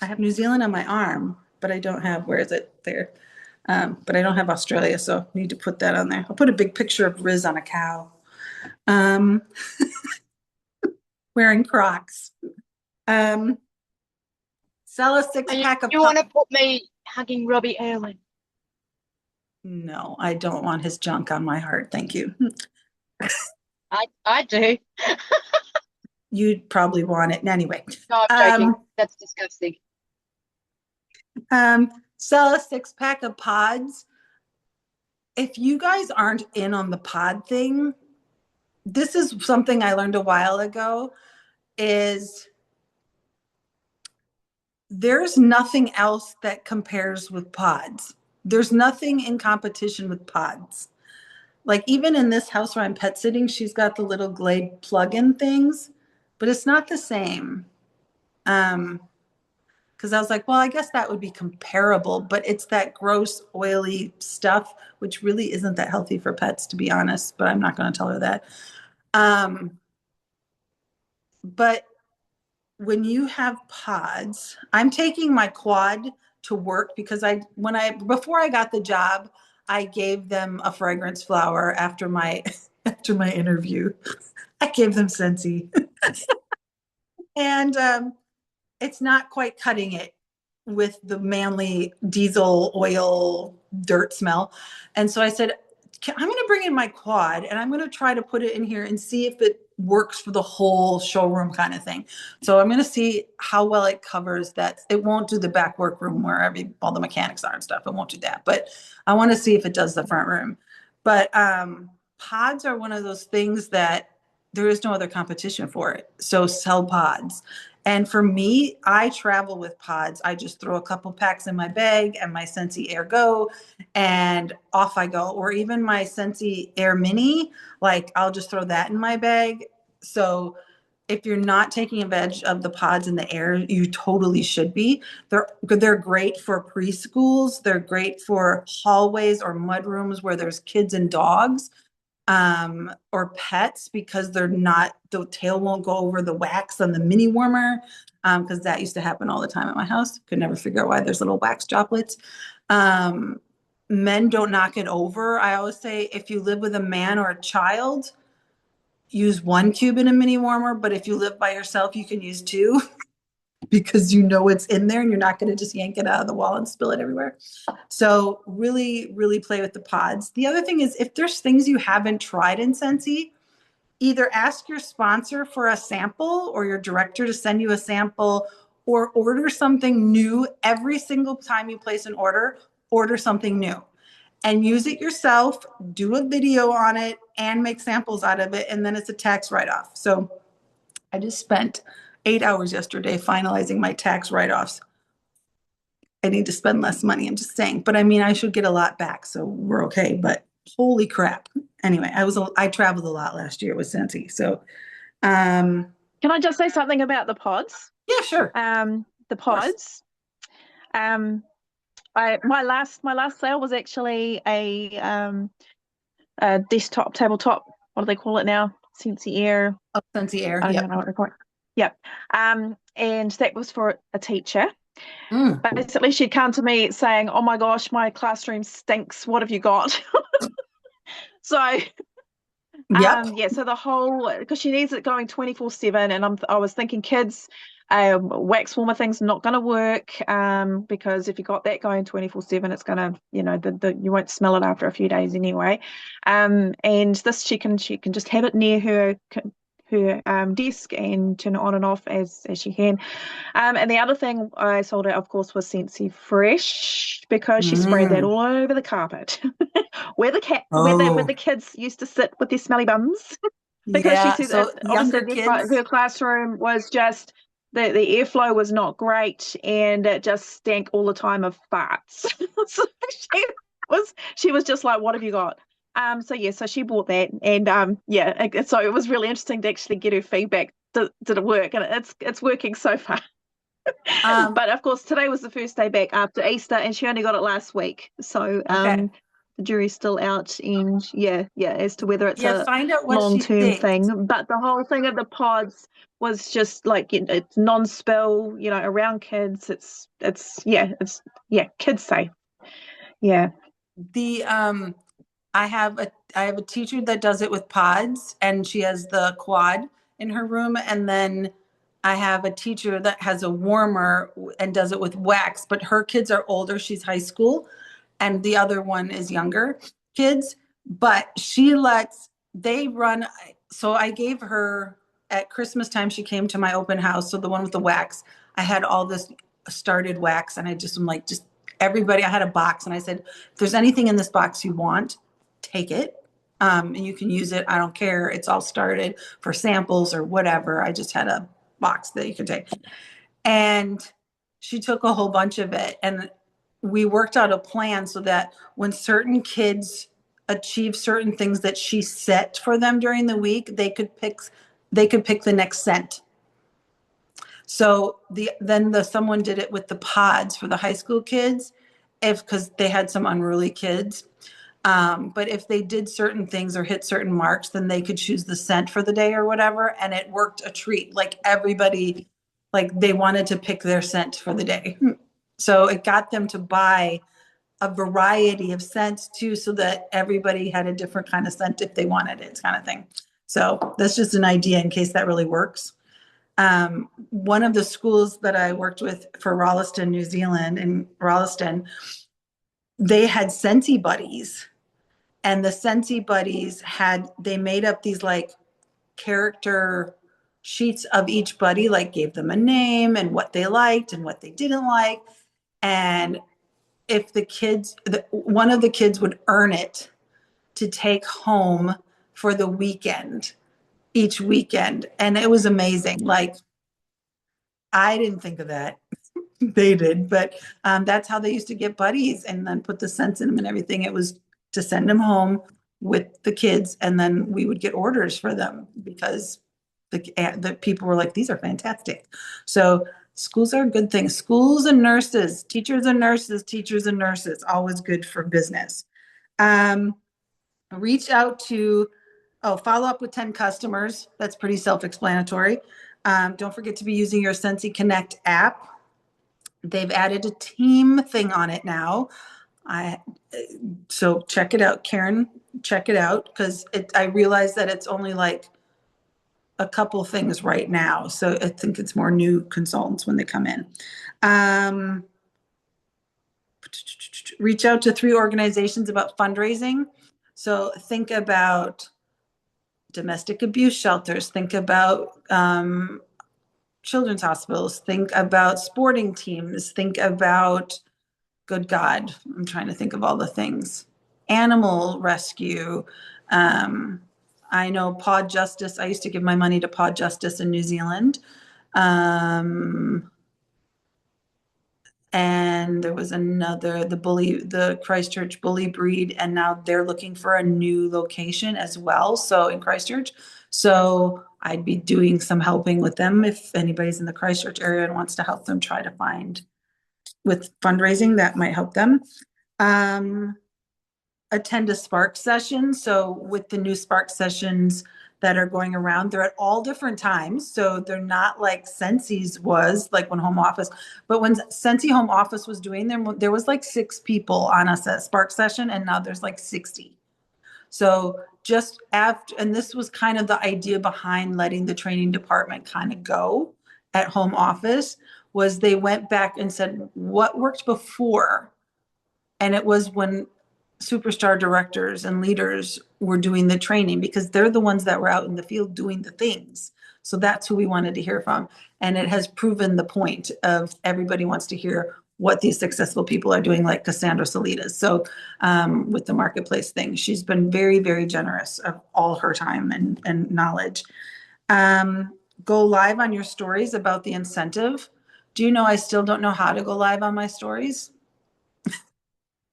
I have New Zealand on my arm, but I don't have, where is it? There. But I don't have Australia, so I need to put that on there. I'll put a big picture of Riz on a cow, um, wearing Crocs. Um, sell a six And pack of you want to put me hugging Robbie Erlin? No, I don't want his junk on my heart. Thank you. I do. You'd probably want it. Anyway, No, I'm joking. um, That's disgusting. sell a six pack of pods. If you guys aren't in on the pod thing, this is something I learned a while ago, is there's nothing else that compares with pods. There's nothing in competition with pods. Like even in this house where I'm pet sitting, she's got the little Glade plug-in things, but it's not the same. Because I was like, well, I guess that would be comparable, but it's that gross, oily stuff, which really isn't that healthy for pets, to be honest, but I'm not going to tell her that. But when you have pods, I'm taking my quad to work because before I got the job, I gave them a fragrance flower after my after my interview. I gave them Scentsy. And it's not quite cutting it with the manly diesel oil dirt smell. And so I said, I'm going to bring in my quad and I'm going to try to put it in here and see if it works for the whole showroom kind of thing. So I'm going to see how well it covers that. It won't do the back workroom where all the mechanics are and stuff. It won't do that, but I want to see if it does the front room. But pods are one of those things that there is no other competition for it. So sell pods. And for me, I travel with pods. I just throw a couple packs in my bag and my Scentsy Air Go and off I go. Or even my Scentsy Air Mini, like I'll just throw that in my bag. So if you're not taking advantage of the pods in the air, you totally should be. They're great for preschools. They're great for hallways or mud rooms where there's kids and dogs, or pets, because the tail won't go over the wax on the mini warmer. Because that used to happen all the time at my house. Could never figure out why there's little wax droplets. Men don't knock it over. I always say if you live with a man or a child, use 1 cube in a mini warmer. But if you live by yourself, you can use 2 because you know it's in there and you're not going to just yank it out of the wall and spill it everywhere. So really, really play with the pods. The other thing is if there's things you haven't tried in Scentsy, either ask your sponsor for a sample or your director to send you a sample, or order something new every single time you place an order something new and use it yourself, do a video on it and make samples out of it. And then it's a tax write-off. So I just spent 8 hours yesterday finalizing my tax write-offs. I need to spend less money, I'm just saying. But I mean, I should get a lot back, so we're okay. But holy crap. Anyway, I traveled a lot last year with Scentsy. So Can I just say something about the pods? yeah, sure. The pods. My last sale was actually a desktop tabletop. What do they call it now? Scentsy Air. Oh, Scentsy Air. I Yep. don't know what they call it. Yep. And that was for a teacher. Basically, she'd come to me saying, "Oh my gosh, my classroom stinks. What have you got?" So Yep. yeah, so the whole, because she needs it going 24/7, and I was thinking kids, wax warmer thing's not going to work, because if you got that going 24/7, it's going to, you won't smell it after a few days anyway. And this she can just have it near her her desk and turn it on and off as she can. And the other thing I sold her, of course, was Scentsy Fresh because she sprayed that all over the carpet where the kids used to sit with their smelly bums. Because she Yeah. said So obviously younger kids. her classroom was just the airflow was not great and it just stank all the time of farts. So she was just like, what have you got? So yeah, so she bought that and so it was really interesting to actually get her feedback. Did it work? And it's working so far. But of course today was the first day back after Easter and she only got it last week. So Okay. the jury's still out and as to whether it's Yeah, a find out what she long-term thinks. thing. But the whole thing of the pods was just like it's non-spill, around kids. It's kids safe. Yeah. The I have a teacher that does it with pods and she has the quad in her room, and then I have a teacher that has a warmer and does it with wax, but her kids are older, she's high school, and the other one is younger kids, but they run. So I gave her at Christmas time, she came to my open house, so the one with the wax, I had all this started wax and I just am like, just everybody, I had a box and I said, if there's anything in this box you want, take it. And you can use it. I don't care. It's all started for samples or whatever. I just had a box that you could take. And she took a whole bunch of it. And we worked out a plan so that when certain kids achieve certain things that she set for them during the week, they could pick the next scent. So someone did it with the pods for the high school kids, because they had some unruly kids. But if they did certain things or hit certain marks, then they could choose the scent for the day or whatever. And it worked a treat. Like everybody, like they wanted to pick their scent for the day. So it got them to buy a variety of scents too, so that everybody had a different kind of scent if they wanted it, kind of thing. So that's just an idea in case that really works. One of the schools that I worked with for Rolleston, New Zealand, in Rolleston, they had Scentsy buddies. And the Scentsy buddies they made up these like character sheets of each buddy, like gave them a name and what they liked and what they didn't like. And if one of the kids would earn it to take home for the weekend, each weekend. And it was amazing. Like, I didn't think of that. They did, but that's how they used to get buddies and then put the scents in them and everything. It was to send them home with the kids, and then we would get orders for them because the people were like, these are fantastic. So schools are a good thing. Schools and nurses, teachers and nurses, always good for business. Reach out to, follow up with 10 customers. That's pretty self-explanatory. Don't forget to be using your Scentsy Connect app. They've added a team thing on it now. So check it out, Karen, check it out, because I realize that it's only like a couple things right now. So I think it's more new consultants when they come in. Reach out to 3 organizations about fundraising. So think about domestic abuse shelters, think about children's hospitals, think about sporting teams, think about, good God, I'm trying to think of all the things. Animal rescue. I know Pod Justice. I used to give my money to Pod Justice in New Zealand. And there was another, the Christchurch Bully Breed, and now they're looking for a new location as well. So in Christchurch. So I'd be doing some helping with them if anybody's in the Christchurch area and wants to help them try to find with fundraising that might help them. Attend a Spark session. So with the new Spark sessions that are going around, they're at all different times. So they're not like Scentsy was, like when Home Office, but when Scentsy Home Office was doing them, there was like 6 people on a Spark session, and now there's like 60. So just after, and this was kind of the idea behind letting the training department kind of go at Home Office, was they went back and said, what worked before? And it was when superstar directors and leaders were doing the training, because they're the ones that were out in the field doing the things. So that's who we wanted to hear from. And it has proven the point of everybody wants to hear what these successful people are doing, like Cassandra Salidas. So with the marketplace thing, she's been very, very generous of all her time and knowledge. Go live on your stories about the incentive. Do you know I still don't know how to go live on my stories?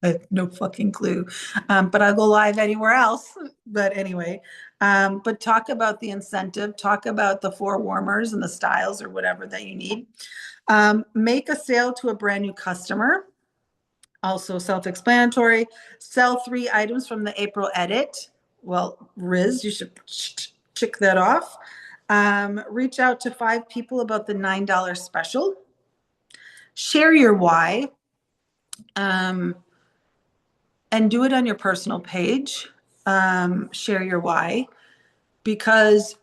I have no fucking clue. But I'll go live anywhere else. But anyway, but talk about the incentive, talk about the 4 warmers and the styles or whatever that you need. Make a sale to a brand new customer. Also self-explanatory. Sell 3 items from the April edit. Well, Riz, you should check that off. Reach out to 5 people about the $9 special. Share your why. And do it on your personal page. Share your why, because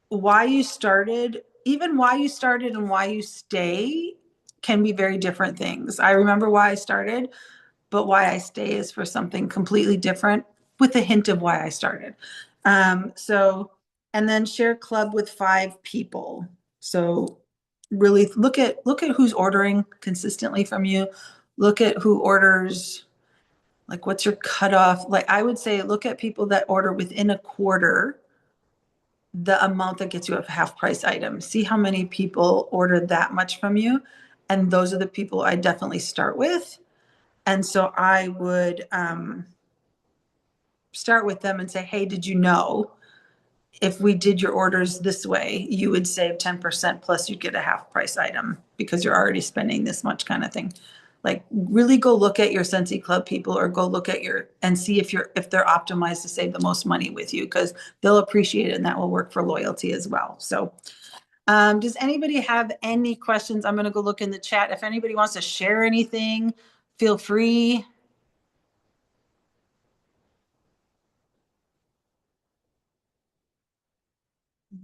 why you started, even why you started and why you stay can be very different things. I remember why I started, but why I stay is for something completely different with a hint of why I started. And then share club with 5 people. So really look at who's ordering consistently from you. Look at who orders, like what's your cutoff? Like I would say, look at people that order within a quarter the amount that gets you a half price item. See how many people order that much from you. And those are the people I definitely start with. And so I would start with them and say, hey, did you know if we did your orders this way, you would save 10% plus you'd get a half price item because you're already spending this much, kind of thing. Like really go look at your Scentsy Club people, or go look at and see if they're optimized to save the most money with you, because they'll appreciate it and that will work for loyalty as well. So does anybody have any questions? I'm going to go look in the chat. If anybody wants to share anything, feel free.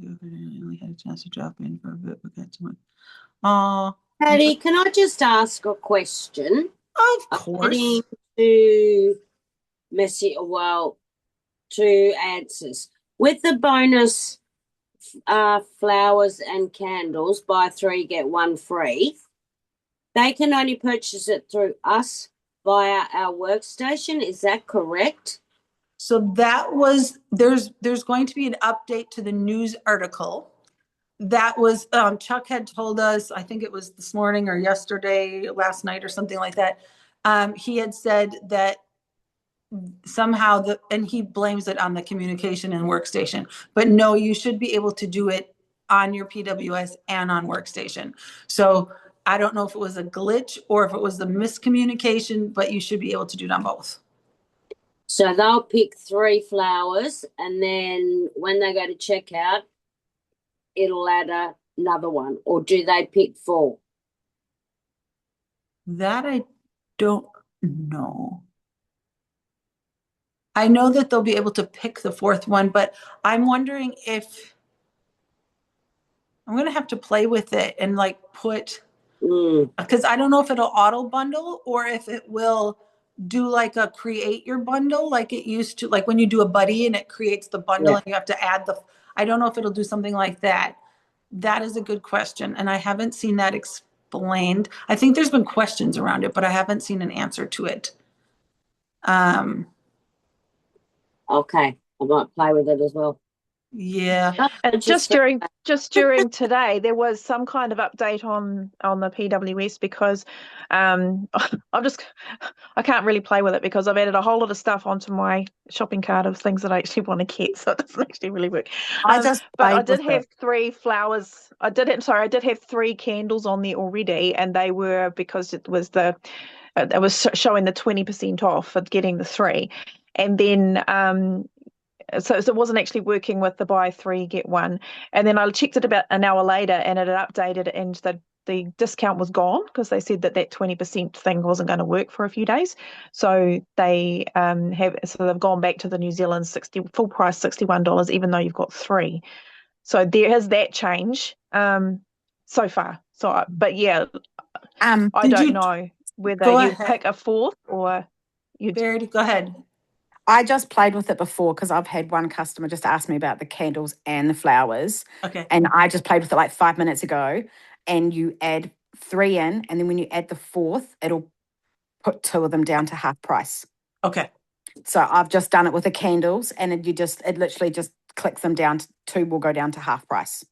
I only had a chance to drop in for a bit, but got too much. Oh, Patty, can I just ask a question? of I'm course. heading to two answers. With the bonus flowers and candles, buy 3, get 1 free, they can only purchase it through us via our workstation. Is that correct? So that was, there's going to be an update to the news article. That was, Chuck had told us, I think it was this morning or yesterday, last night or something like that. He had said that somehow and he blames it on the communication and workstation, but no, you should be able to do it on your PWS and on workstation. So I don't know if it was a glitch or if it was the miscommunication, but you should be able to do it on both. So they'll pick 3 flowers, and then when they go to checkout, it'll add another one. Or do they pick 4? That I don't know. I know that they'll be able to pick the 4th one, but I'm wondering if I'm going to have to play with it and like put, because I don't know if it'll auto bundle or if it will do like a create your bundle like it used to, like when you do a buddy and it creates the bundle and you have to add I don't know if it'll do something like that. That is a good question. And I haven't seen that explained. I think there's been questions around it, but I haven't seen an answer to it. Okay, I might play with it as well. Yeah. And just during today, there was some kind of update on the PWS, because I can't really play with it because I've added a whole lot of stuff onto my shopping cart of things that I actually want to get, so it doesn't actually really work. But I did have 3 flowers. I did have 3 candles on there already, and they were because it was showing the 20% off for getting the 3, and then so it wasn't actually working with the buy 3 get 1, and then I checked it about an hour later and it had updated and the discount was gone, because they said that 20% thing wasn't going to work for a few days. So they've gone back to the New Zealand full price $61, even though you've got 3. So there is that change so far. So but yeah, I don't know whether you pick a 4th or you. Verity, go ahead. I just played with it before because I've had one customer just ask me about the candles and the flowers. Okay. And I just played with it like 5 minutes ago. And you add 3 in, and then when you add the 4th, it'll put 2 of them down to half price. Okay. So I've just done it with the candles, and it literally just clicks them down. 2 will go down to half price.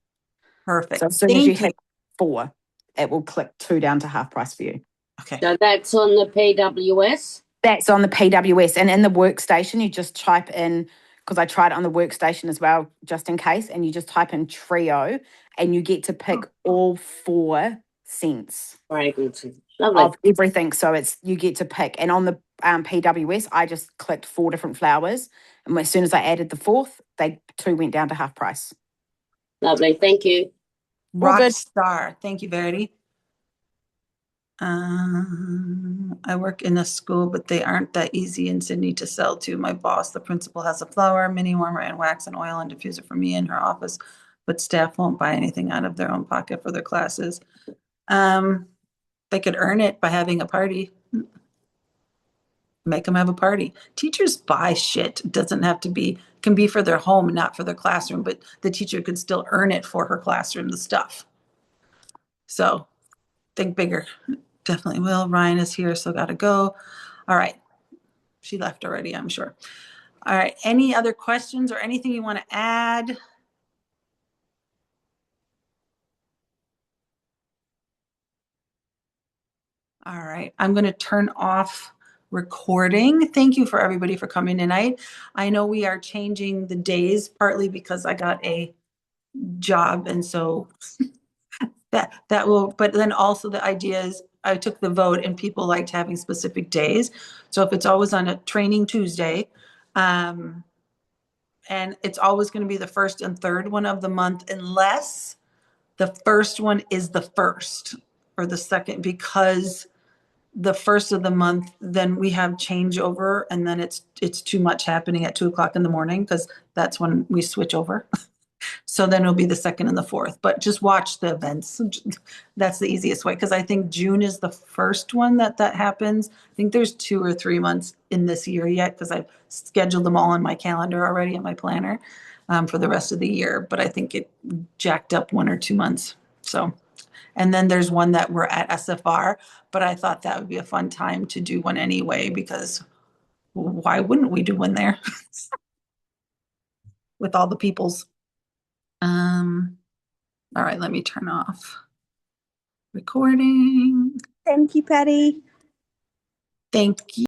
Perfect. So as soon as you Thank you. hit 4, it will click 2 down to half price for you. Okay. So that's on the PWS. That's on the PWS, and in the workstation, you just type in, because I tried it on the workstation as well, just in case, and you just type in trio, and you get to pick all 4 scents Fragrances. Lovely. of everything. So you get to pick, and on the PWS, I just clicked 4 different flowers, and as soon as I added the 4th, 2 went down to half price. Lovely. Thank you. Rock good. star. Thank you, Verity. I work in a school, but they aren't that easy in Sydney to sell to. My boss, the principal, has a flower, mini warmer, and wax and oil and diffuser for me in her office, but staff won't buy anything out of their own pocket for their classes. They could earn it by having a party. Make them have a party. Teachers buy shit. It doesn't have to be, can be for their home, not for their classroom, but the teacher could still earn it for her classroom, the stuff. So think bigger. Definitely will. Ryan is here, so gotta go. All right. She left already, I'm sure. All right. Any other questions or anything you want to add? All right. I'm going to turn off recording. Thank you for everybody for coming tonight. I know we are changing the days partly because I got a job, and so that will, but then also the idea is I took the vote and people liked having specific days. So if it's always on a training Tuesday, and it's always going to be the first and third one of the month, unless the first one is the first or the second, because the first of the month, then we have changeover, and then it's too much happening at 2:00 in the morning because that's when we switch over. So then it'll be the second and the fourth, but just watch the events. That's the easiest way, because I think June is the first one that happens. I think there's 2 or 3 months in this year yet, because I've scheduled them all on my calendar already in my planner for the rest of the year. But I think it jacked up 1 or 2 months. So, and then there's one that we're at SFR, but I thought that would be a fun time to do one anyway, because why wouldn't we do one there with all the peoples? All right, let me turn off recording. Thank you, Patty. Thank you.